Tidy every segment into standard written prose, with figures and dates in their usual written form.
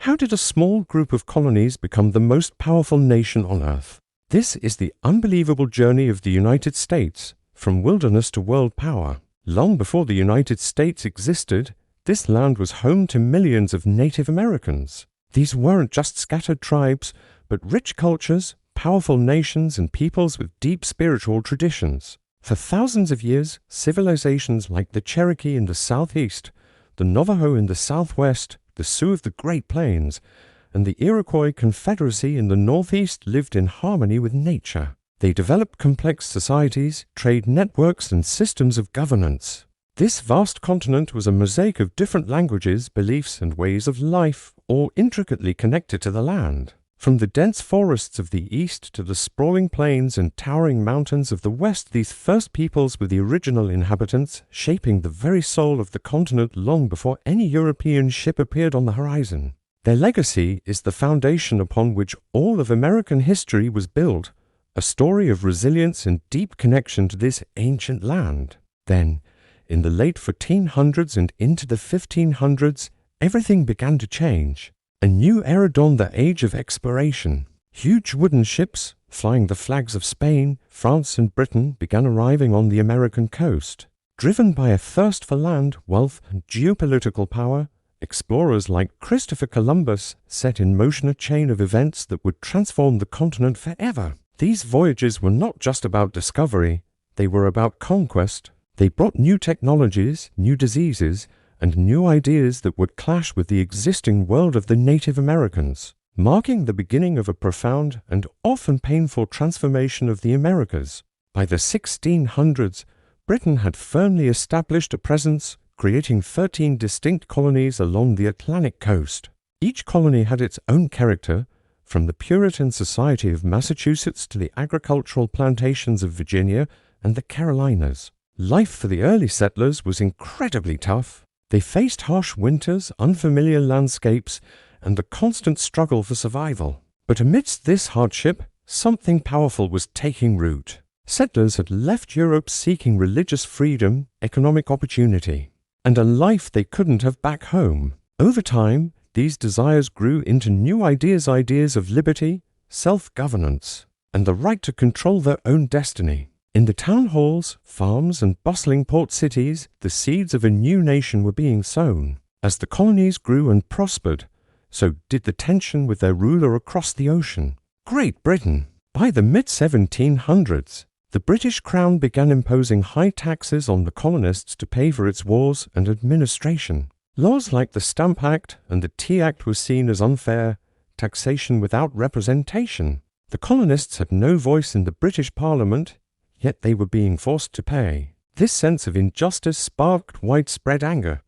How did a small group of colonies become the most powerful nation on Earth? This is the unbelievable journey of the United States, from wilderness to world power. Long before the United States existed, this land was home to millions of Native Americans. These weren't just scattered tribes, but rich cultures, powerful nations, and peoples with deep spiritual traditions. For thousands of years, civilizations like the Cherokee in the southeast, the Navajo in the southwest, the Sioux of the Great Plains, and the Iroquois Confederacy in the northeast lived in harmony with nature. They developed complex societies, trade networks, and systems of governance. This vast continent was a mosaic of different languages, beliefs, and ways of life, all intricately connected to the land. From the dense forests of the east to the sprawling plains and towering mountains of the west, these first peoples were the original inhabitants, shaping the very soul of the continent long before any European ship appeared on the horizon. Their legacy is the foundation upon which all of American history was built, a story of resilience and deep connection to this ancient land. Then, in the late 1400s and into the 1500s, everything began to change. A new era dawned, the age of exploration. Huge wooden ships, flying the flags of Spain, France, and Britain, began arriving on the American coast. Driven by a thirst for land, wealth, and geopolitical power, explorers like Christopher Columbus set in motion a chain of events that would transform the continent forever. These voyages were not just about discovery, they were about conquest. They brought new technologies, new diseases, and new ideas that would clash with the existing world of the Native Americans, marking the beginning of a profound and often painful transformation of the Americas. By the 1600s, Britain had firmly established a presence, creating 13 distinct colonies along the Atlantic coast. Each colony had its own character, from the Puritan Society of Massachusetts to the agricultural plantations of Virginia and the Carolinas. Life for the early settlers was incredibly tough. They faced harsh winters, unfamiliar landscapes, and the constant struggle for survival. But amidst this hardship, something powerful was taking root. Settlers had left Europe seeking religious freedom, economic opportunity, and a life they couldn't have back home. Over time, these desires grew into new ideas of liberty, self-governance, and the right to control their own destiny. In the town halls, farms, and bustling port cities, the seeds of a new nation were being sown. As the colonies grew and prospered, so did the tension with their ruler across the ocean, Great Britain. By the mid-1700s, the British Crown began imposing high taxes on the colonists to pay for its wars and administration. Laws like the Stamp Act and the Tea Act were seen as unfair, taxation without representation. The colonists had no voice in the British Parliament, yet they were being forced to pay. This sense of injustice sparked widespread anger.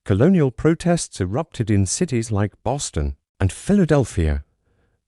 Colonial protests erupted in cities like Boston and Philadelphia.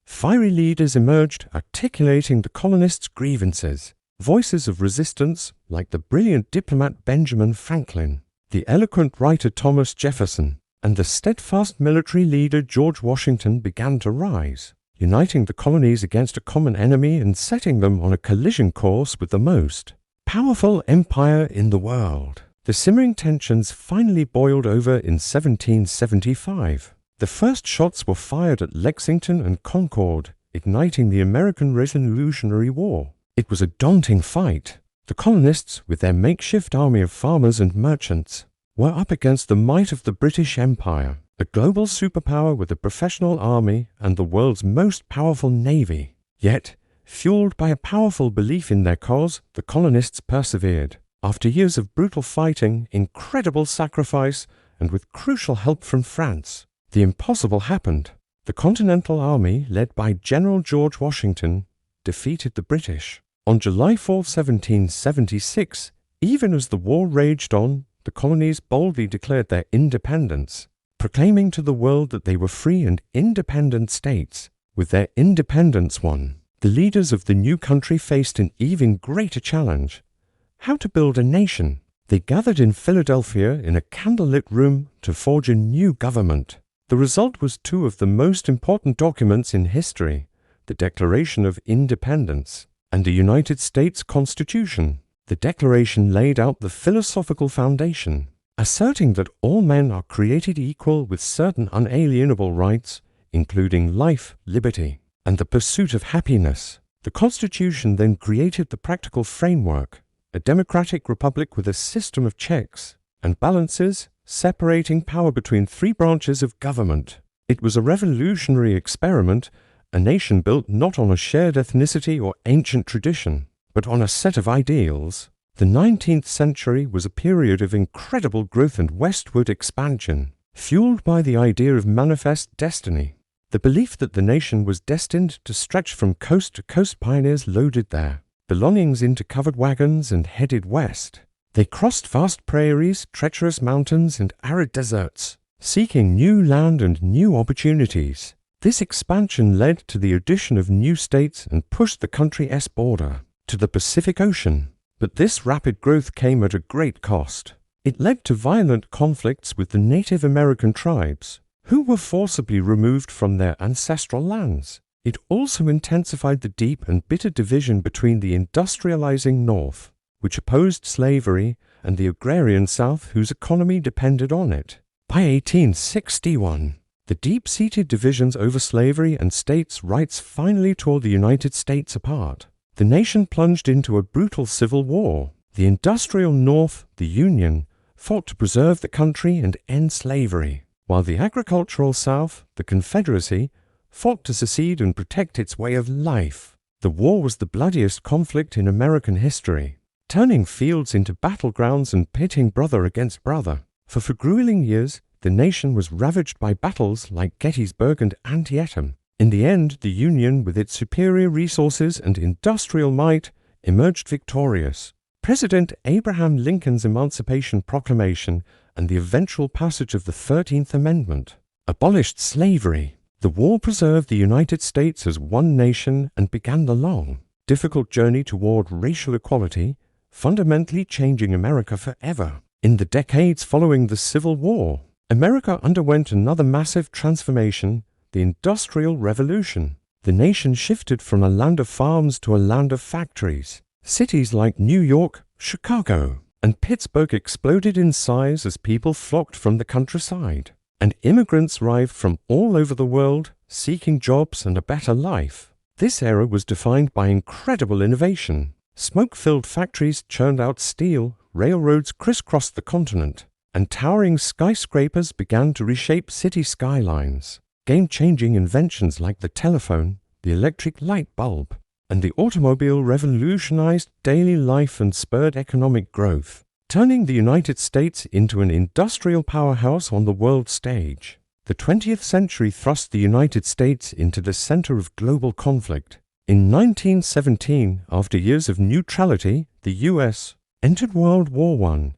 Fiery leaders emerged, articulating the colonists' grievances. Voices of resistance, like the brilliant diplomat Benjamin Franklin, the eloquent writer Thomas Jefferson, and the steadfast military leader George Washington, began to rise, uniting the colonies against a common enemy and setting them on a collision course with the most powerful empire in the world. The simmering tensions finally boiled over in 1775. The first shots were fired at Lexington and Concord, igniting the American Revolutionary War. It was a daunting fight. The colonists, with their makeshift army of farmers and merchants, were up against the might of the British Empire, a global superpower with a professional army and the world's most powerful navy. Yet, fueled by a powerful belief in their cause, the colonists persevered. After years of brutal fighting, incredible sacrifice, and with crucial help from France, the impossible happened. The Continental Army, led by General George Washington, defeated the British. On July 4, 1776, even as the war raged on, the colonies boldly declared their independence, proclaiming to the world that they were free and independent states. With their independence won, the leaders of the new country faced an even greater challenge: how to build a nation. They gathered in Philadelphia in a candlelit room to forge a new government. The result was two of the most important documents in history: the Declaration of Independence and the United States Constitution. The Declaration laid out the philosophical foundation, asserting that all men are created equal with certain unalienable rights, including life, liberty, and the pursuit of happiness. The Constitution then created the practical framework, a democratic republic with a system of checks and balances separating power between three branches of government. It was a revolutionary experiment, a nation built not on a shared ethnicity or ancient tradition, but on a set of ideals. The 19th century was a period of incredible growth and westward expansion, fueled by the idea of manifest destiny. The belief that the nation was destined to stretch from coast to coast. Pioneers loaded their belongings into covered wagons and headed west. They crossed vast prairies, treacherous mountains, and arid deserts, seeking new land and new opportunities. This expansion led to the addition of new states and pushed the country's border to the Pacific Ocean. But this rapid growth came at a great cost. It led to violent conflicts with the Native American tribes, who were forcibly removed from their ancestral lands. It also intensified the deep and bitter division between the industrializing North, which opposed slavery, and the agrarian South, whose economy depended on it. By 1861, the deep-seated divisions over slavery and states' rights finally tore the United States apart. The nation plunged into a brutal civil war. The industrial North, the Union, fought to preserve the country and end slavery, while the agricultural South, the Confederacy, fought to secede and protect its way of life. The war was the bloodiest conflict in American history, turning fields into battlegrounds and pitting brother against brother. For grueling years, the nation was ravaged by battles like Gettysburg and Antietam. In the end, the Union, with its superior resources and industrial might, emerged victorious. President Abraham Lincoln's Emancipation Proclamation and the eventual passage of the 13th Amendment abolished slavery. The war preserved the United States as one nation and began the long, difficult journey toward racial equality, fundamentally changing America forever. In the decades following the Civil War, America underwent another massive transformation, the Industrial Revolution. The nation shifted from a land of farms to a land of factories. Cities like New York, Chicago, and Pittsburgh exploded in size as people flocked from the countryside, and immigrants arrived from all over the world seeking jobs and a better life. This era was defined by incredible innovation. Smoke-filled factories churned out steel, railroads crisscrossed the continent, and towering skyscrapers began to reshape city skylines. Game-changing inventions like the telephone, the electric light bulb, and the automobile revolutionized daily life and spurred economic growth, turning the United States into an industrial powerhouse on the world stage. The 20th century thrust the United States into the center of global conflict. In 1917, after years of neutrality, the U.S. entered World War I,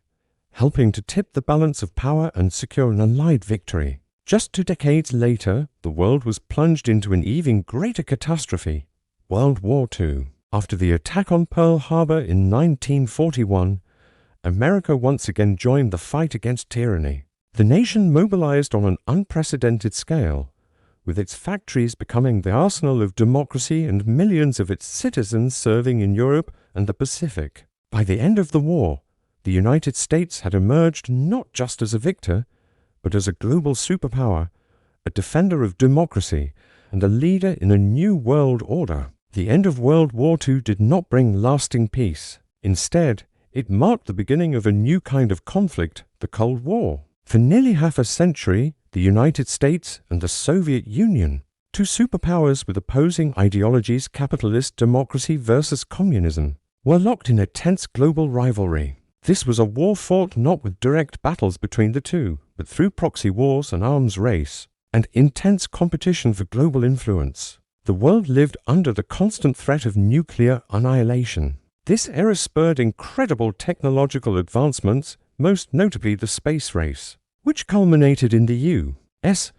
helping to tip the balance of power and secure an Allied victory. Just 2 decades later, the world was plunged into an even greater catastrophe, World War II. After the attack on Pearl Harbor in 1941, America once again joined the fight against tyranny. The nation mobilized on an unprecedented scale, with its factories becoming the arsenal of democracy and millions of its citizens serving in Europe and the Pacific. By the end of the war, the United States had emerged not just as a victor, but as a global superpower, a defender of democracy, and a leader in a new world order. The end of World War II did not bring lasting peace. Instead, it marked the beginning of a new kind of conflict, the Cold War. For nearly half a century, the United States and the Soviet Union, two superpowers with opposing ideologies, capitalist democracy versus communism, were locked in a tense global rivalry. This was a war fought not with direct battles between the two, but through proxy wars, an arms race, and intense competition for global influence. The world lived under the constant threat of nuclear annihilation. This era spurred incredible technological advancements, most notably the space race, which culminated in the U.S.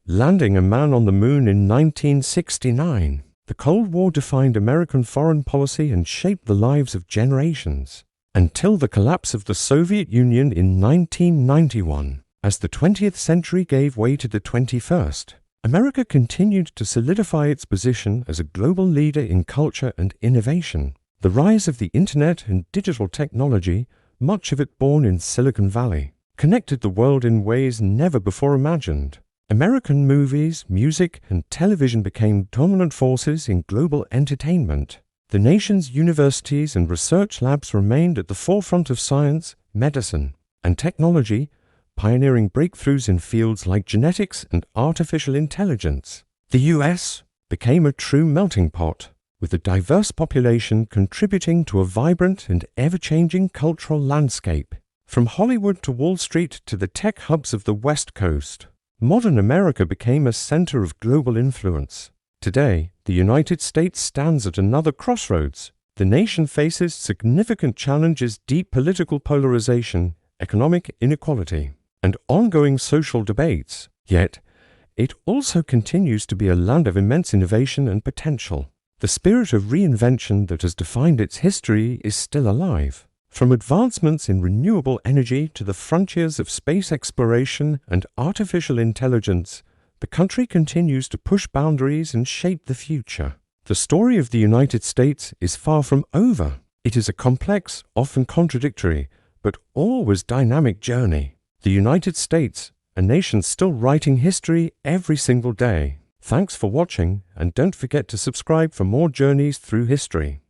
landing a man on the moon in 1969. The Cold War defined American foreign policy and shaped the lives of generations, until the collapse of the Soviet Union in 1991. As the 20th century gave way to the 21st, America continued to solidify its position as a global leader in culture and innovation. The rise of the internet and digital technology, much of it born in Silicon Valley, connected the world in ways never before imagined. American movies, music, and television became dominant forces in global entertainment. The nation's universities and research labs remained at the forefront of science, medicine, and technology, pioneering breakthroughs in fields like genetics and artificial intelligence. The US became a true melting pot, with a diverse population contributing to a vibrant and ever-changing cultural landscape. From Hollywood to Wall Street to the tech hubs of the West Coast, modern America became a center of global influence. Today, the United States stands at another crossroads. The nation faces significant challenges: deep political polarization, economic inequality, and ongoing social debates. Yet, it also continues to be a land of immense innovation and potential. The spirit of reinvention that has defined its history is still alive. From advancements in renewable energy to the frontiers of space exploration and artificial intelligence, the country continues to push boundaries and shape the future. The story of the United States is far from over. It is a complex, often contradictory, but always dynamic journey. The United States, a nation still writing history every single day. Thanks for watching, and don't forget to subscribe for more journeys through history.